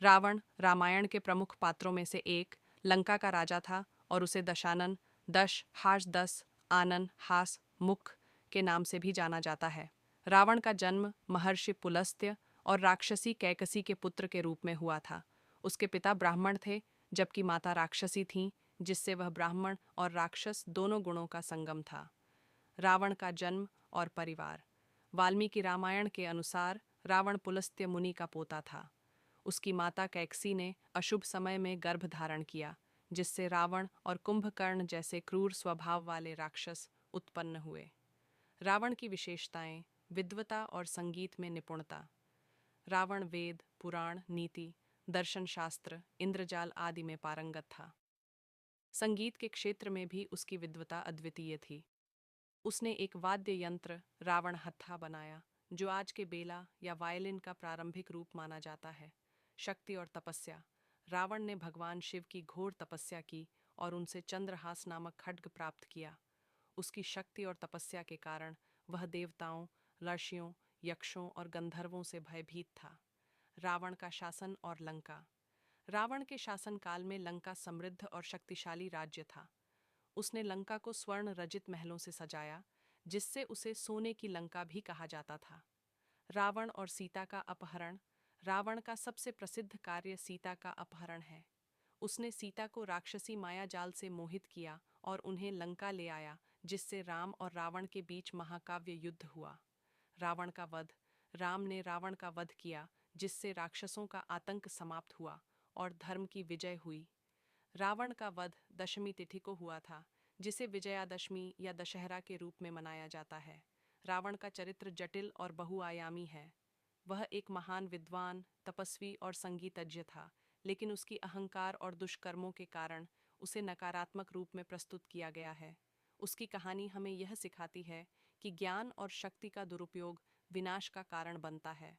रावण रामायण के प्रमुख पात्रों में से एक लंका का राजा था और उसे दशानन, दश, हास, दस, आनन, हास, मुख के नाम से भी जाना जाता है। रावण का जन्म महर्षि पुलस्त्य और राक्षसी कैकसी के पुत्र के रूप में हुआ था। उसके पिता ब्राह्मण थे, जबकि माता राक्षसी थीं, जिससे वह ब्राह्मण और राक्षस दोनों गुणों का संगम था। रावण का जन्म और परिवार। वाल्मीकि रामायण के अनुसार रावण पुलस्त्य मुनि का पोता था। उसकी माता कैकसी ने अशुभ समय में गर्भ धारण किया, जिससे रावण और कुंभकर्ण जैसे क्रूर स्वभाव वाले राक्षस उत्पन्न हुए। रावण की विशेषताएं। विद्वता और संगीत में निपुणता। रावण वेद, पुराण, नीति, दर्शन शास्त्र, इंद्रजाल आदि में पारंगत था। संगीत के क्षेत्र में भी उसकी विद्वता अद्वितीय थी। उसने एक वाद्य यंत्र रावण हत्था बनाया, जो आज के बेला या वायलिन का प्रारंभिक रूप माना जाता है। शक्ति और तपस्या। रावण ने भगवान शिव की घोर तपस्या की और उनसे चंद्रहास नामक खड्ग प्राप्त किया। उसकी शक्ति और तपस्या के कारण वह देवताओं, ऋषियों, यक्षों और गंधर्वों से भयभीत था। रावण का शासन और लंका। रावण के शासनकाल में लंका समृद्ध और शक्तिशाली राज्य था। उसने लंका को स्वर्ण रजित महलों से सजाया, जिससे उसे सोने की लंका भी कहा जाता था। रावण और सीता का अपहरण। रावण का सबसे प्रसिद्ध कार्य सीता का अपहरण है। उसने सीता को राक्षसी माया जाल से मोहित किया और उन्हें लंका ले आया, जिससे राम और रावण के बीच महाकाव्य युद्ध हुआ। रावण का वध। राम ने रावण का वध किया, जिससे राक्षसों का आतंक समाप्त हुआ और धर्म की विजय हुई। रावण का वध दशमी तिथि को हुआ था, जिसे विजयादशमी या दशहरा के रूप में मनाया जाता है। रावण का चरित्र जटिल और बहुआयामी है। वह एक महान विद्वान, तपस्वी और संगीतज्ञ था, लेकिन उसकी अहंकार और दुष्कर्मों के कारण उसे नकारात्मक रूप में प्रस्तुत किया गया है। उसकी कहानी हमें यह सिखाती है कि ज्ञान और शक्ति का दुरुपयोग विनाश का कारण बनता है।